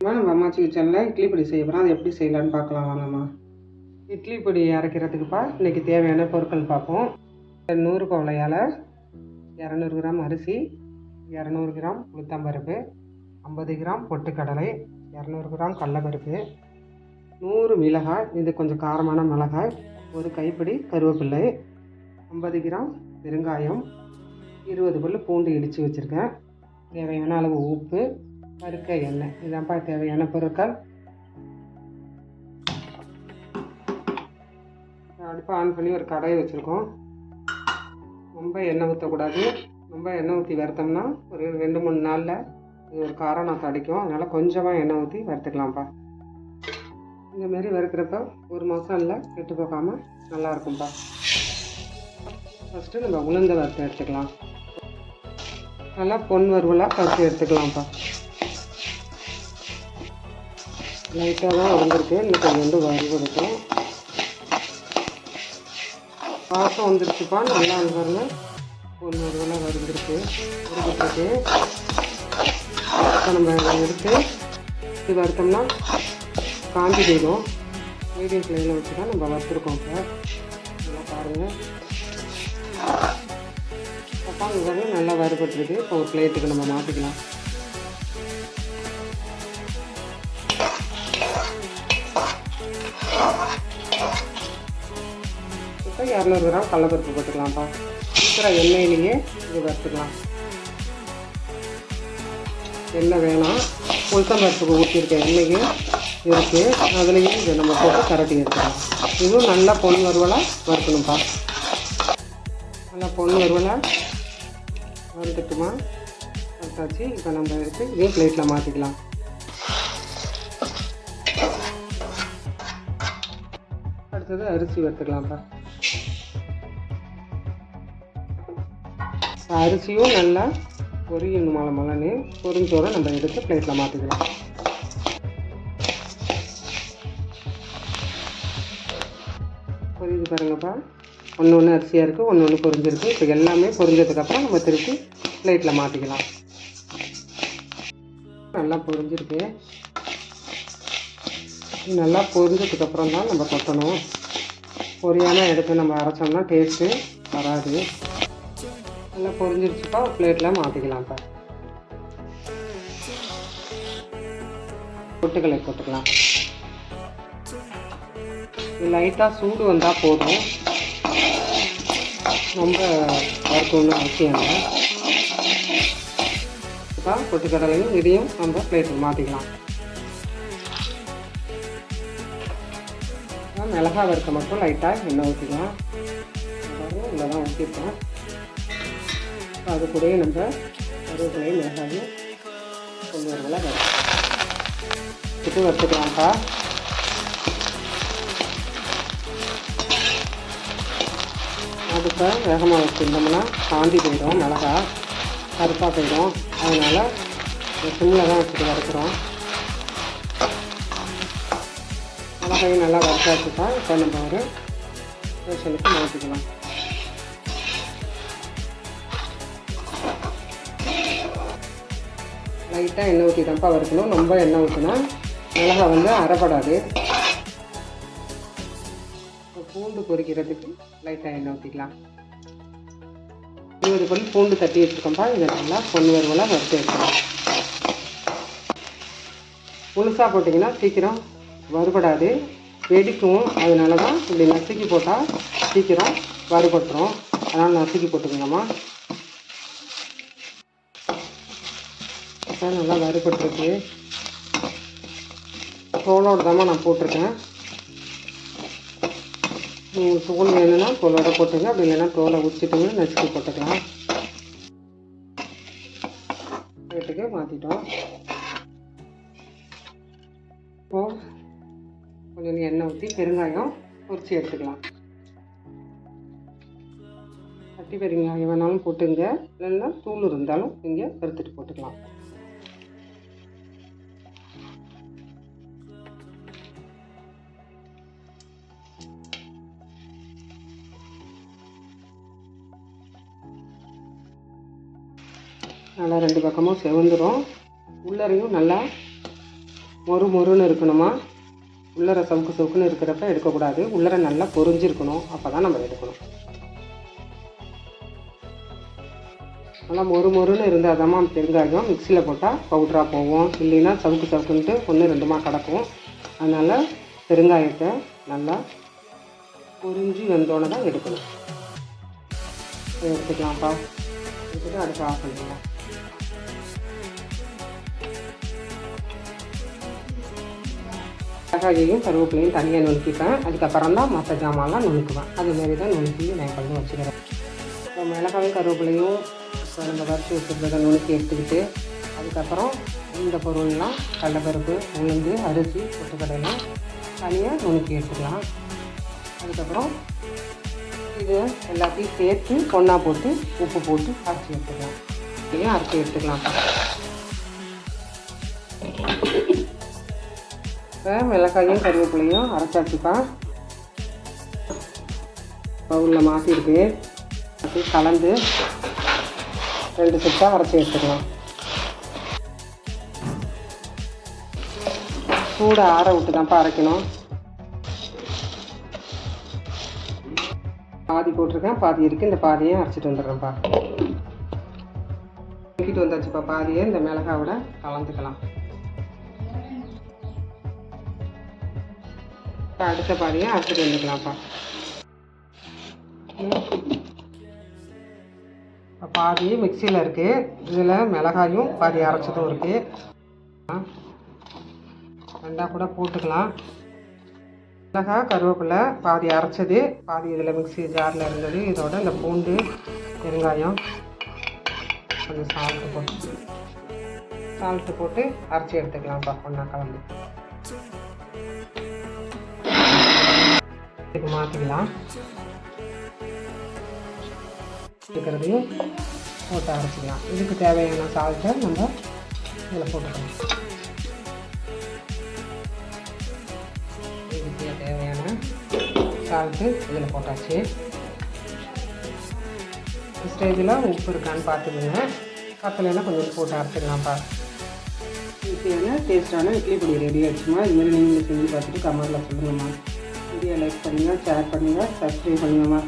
நம்ம அம்மாச்சி கிச்சனில் இட்லி பொடி செய்ய போகிறோம். அது எப்படி செய்யலான்னு பார்க்கலாம் வாங்கம்மா. இட்லி பொடி அரைக்கிறதுக்குப்பா இன்றைக்கி தேவையான பொருட்கள் பார்ப்போம். 100 கவலை இலை, 200 கிராம் அரிசி, 200 கிராம் உளுத்தம்பருப்பு, 50 கிராம் பொட்டுக்கடலை, 200 கிராம் கடலைப்பருப்பு, 100 மிளகாய், இது கொஞ்சம் காரமான மிளகாய், ஒரு கைப்பிடி கருவேப்பிள்ளை, 50 கிராம் பெருங்காயம், 20 பல் பூண்டு இடித்து வச்சுருக்கேன், தேவையான அளவு உப்பு, வறுக்க எண்ணெய். இதான்ப்பா தேவையான பொருட்கள். அடுப்பை ஆன் பண்ணி ஒரு கடாயை வச்சுருக்கோம். ரொம்ப எண்ணெய் ஊற்றக்கூடாது. ரொம்ப எண்ணெய் ஊற்றி வறுத்தோம்னா ஒரு 2-3 நாளில் இது ஒரு காரம் நான் தடிக்கும். அதனால் கொஞ்சமாக எண்ணெய் ஊற்றி வறுத்துக்கலாம்ப்பா. இந்தமாரி வறுக்கிறப்ப ஒரு மாதம் இல்லை கெட்டு போகாமல் நல்லாயிருக்கும்ப்பா. ஃபஸ்ட்டு நம்ம உளுந்த வறுத்து எடுத்துக்கலாம். நல்லா பொன் வறுவலாக வறுத்து எடுத்துக்கலாம்ப்பா. லைட்டாக தான் வந்திருக்கு, இன்னும் கொஞ்சம் வறுவெடுக்கும். வாசம் வந்துருச்சுப்பா, நல்லா பாருங்க. பொன் வறுவலாக வறுந்துருக்கு. இப்போ நம்ம எடுத்து இது வறுத்தோம்னா காஞ்சி போயிடும். மீடியம் ஃப்ளேமில் வச்சு தான் நம்ம வறுத்துருக்கோம். இப்போ நல்லா பாருங்கள். அப்பா இது நல்லா வறுபட்டுருக்கு. இப்போ ஒரு பிளேட்டுக்கு நம்ம மாற்றிக்கலாம். இப்போ 200 கிராம் கடலைப்பருப்பு போட்டுக்கலாம்ப்பா. இருக்கிற எண்ணெயிலேயே இது வறுத்துக்கலாம். எண்ணெய் வேணாம், உளுத்தம்பருப்புக்கு ஊற்றிருக்க எண்ணெயும் இருக்குது, அதுலேயும் இதை நம்ம போட்டு கரட்டி எடுத்துக்கலாம். இதுவும் நல்லா பொன் வறுவலாக வறுக்கணும்ப்பா. நல்லா பொன் வறுவலாக வறுத்துட்டுமா வறுத்தாச்சு. இப்போ நம்ம எடுத்து இதே பிளேட்டில் மாற்றிக்கலாம். அடுத்தது அரிசி வறுத்துக்கலாம்ப்பா. அரிசியும் நல்லா பொரியணும், மலன்னு பொரிஞ்சோட நம்ம எடுத்து பிளேட்டில் மாற்றிக்கலாம். பொரியுது பாருங்கப்பா. ஒன்று அரிசியாக இருக்குது, ஒன்று பொரிஞ்சிருக்கு. இப்போ எல்லாமே பொரிஞ்சதுக்கப்புறம் நம்ம திருப்பி பிளேட்டில் மாற்றிக்கலாம். நல்லா பொரிஞ்சிருக்கு. நல்லா பொரிஞ்சதுக்கப்புறம் தான் நம்ம கொட்டணும். பொரியாமல் எடுத்து நம்ம அரைச்சோம்னா டேஸ்ட்டு வராது. நல்லா பொரிஞ்சிருச்சுப்பா, பிளேட்டில் மாற்றிக்கலாம்ப்பா. பொட்டுக்கடலை போட்டுக்கலாம். லைட்டாக சூடு வந்தால் போதும், ரொம்ப வறுக்கணும்னு அவசியம் இல்லை. இப்போ பொட்டுக்கடலையும் இதையும் நம்ம பிளேட்டில் மாற்றிக்கலாம். மிளகாய் வறுக்க மட்டும் லைட்டாக எண்ணெய் ஊற்றிக்கலாம். இதில் தான் ஊற்றிருக்கோம். அது கூடயே நம்ம கருவேப்பிலையும் மிளகாயும் கொஞ்சம் ஒரு வேலை வறுத்து வறுத்துக்கலாம்ப்பா. அதுக்கு வேகமாக வச்சுருந்தோம்னா காந்தி போயிடும், மிளகாய் கருப்பாக போயிடும். அதனால் சிம்மில் தான் வச்சுட்டு வறுக்கிறோம். மிளகாயும் நல்லா வறுத்தாச்சுப்பா. இப்போ நம்ம ஒரு ரேஷனுக்கு மாற்றிக்கலாம். லைட்டாக எண்ணெய் ஊற்றி தான்ப்பா வறுக்கணும். ரொம்ப எண்ணெய் ஊற்றினா மிளகாய் அரைப்படாது. பூண்டு பொரிக்கிறதுக்கு லைட்டாக எண்ணெய் ஊற்றிக்கலாம். 20 பல் பூண்டு தட்டி வச்சுருக்கோம்ப்பா. இதை நல்லா பொன் வறுவலாக வறுத்து எடுத்துக்கலாம். முழுசாக போட்டிங்கன்னா சீக்கிரம் வறுபடாது, வெடிக்கும். அதனால தான் இப்படி நசுக்கி போட்டால் சீக்கிரம் வறுபட்டுரும். அதனால் நசுக்கி போட்டுக்கோங்கம்மா. நல்லா வறுபட்டுருக்கு. தோலோடு தாம்மா நான் போட்டிருக்கேன். நீங்கள் தோல் வேணும்னா தோலோட போட்டுங்க, அப்படி இல்லைன்னா தோலை உச்சிட்டுங்க நசுக்கி போட்டுக்கலாம். ரேட்டுக்கு மாற்றிட்டோம். இப்போது கொஞ்சம் எண்ணெய் ஊற்றி பெருங்காயம் பொரித்து எடுத்துக்கலாம். கட்டி பெருங்காயம் வேணாலும் போட்டுங்க, இல்லைன்னா தூள் இருந்தாலும் நீங்கள் வறுத்துட்டு போட்டுக்கலாம். நல்லா 2 பக்கமும் செவந்துடும். உள்ளரையும் நல்லா மொறு மொறுன்னு இருக்கணுமா, உள்ளர சவுக்கு சவுக்குன்னு இருக்கிறப்ப எடுக்கக்கூடாது. உள்ளர நல்லா பொரிஞ்சிருக்கணும், அப்போ தான் நம்ம எடுக்கணும். நல்லா மொறு மொறுன்னு இருந்தால் தான் பெருங்காயம் மிக்சியில் போட்டால் பவுட்ராக போகும், இல்லைன்னா சவுக்கு சவுக்குன்ட்டு 1-2 கிடக்கும். அதனால் பெருங்காயத்தை நல்லா பொரிஞ்சு வெந்தோடனே தான் எடுக்கணும். எடுத்துக்கலாம்ப்பா. எடுத்துகிட்டு அடுப்பு ஆஃப் பண்ணிக்கலாம். மிளகாயையும் கருவேப்பிலையும் தனியாக நுணுக்கிப்பேன். அதுக்கப்புறம் தான் மற்ற ஜாமான்லாம் நுணுக்குவேன். அதுமாரி தான் நுணுக்கி நான் பண்ணி வச்சுக்கிறேன். இப்போ மிளகாயும் கருவேப்பிலையும் நம்ம வறுத்து வச்சுருக்கிறத நுணுக்கி எடுத்துக்கிட்டு, அதுக்கப்புறம் இந்த பொருள்லாம் கடலைப்பருப்பு, உளுந்து, அரிசி, பொட்டுக்கடலைலாம் தனியாக நுணுக்கி எடுத்துக்கலாம். அதுக்கப்புறம் இது எல்லாத்தையும் சேர்த்து ஒன்றா போட்டு உப்பு போட்டு அரைச்சி எடுத்துக்கலாம். இதையும் அரைச்சி எடுத்துக்கலாம். இப்போ மிளகாயும் கருவேப்பிலையும் அரைச்சாச்சுப்பா. பவுலில் மாற்றிருக்கு, அது கலந்து 2 செட்டாக அரைச்சி எடுத்துக்கலாம். சூடை ஆற விட்டு தான்ப்பா அரைக்கணும். பாதி போட்டிருக்கேன், பாதி இருக்குது. இந்த பாதியை அரைச்சிட்டு வந்துடுறேன்ப்பா. தூக்கிட்டு வந்தாச்சுப்பா. பாதியை இந்த மிளகாவோட கலந்துக்கலாம். இப்போ அடுத்த பாதியை அரைச்சிட்டு வந்துக்கலாம்ப்பா. இப்போ பாதி மிக்சியில் இருக்குது. இதில் மிளகாயும் பாதி அரைச்சதும் இருக்குது. ரெண்டாக கூட போட்டுக்கலாம். மிளகாய் கருவேப்பிலை பாதி அரைச்சது, பாதி இதில் மிக்ஸி ஜாரில் இருந்தது. இதோட இந்த பூண்டு, பெருங்காயம், கொஞ்சம் சால்ட்டு போட்டு அரைச்சி எடுத்துக்கலாம்ப்பா. ஒன்றா கலந்து இதுக்கு மாற்றிக்கலாம். இருக்கிறதையும் போட்டு அரைச்சிக்கலாம். இதுக்கு தேவையான சால்ட்டை நம்ம இதில் போட்டுக்கலாம். இதுக்கு தேவையான சால்ட்டு இதில் போட்டாச்சு. ஸ்டேஜில் உப்பு இருக்கான்னு பார்த்துக்கோங்க. பத்தலைன்னா கொஞ்சம் போட்டு அரைச்சிக்கலாம்ப்பா. ஈஸியான டேஸ்ட்டான இட்லி பொடி ரெடி ஆகிடுச்சுமா. இதுமாதிரி நீங்களும் செஞ்சு பார்த்துட்டு கமெண்ட்டில் சொல்லுங்கம்மா. வீடியோ லைக் பண்ணுங்கள், ஷேர் பண்ணுங்கள், சப்ஸ்கிரைப் பண்ணுங்கம்மா.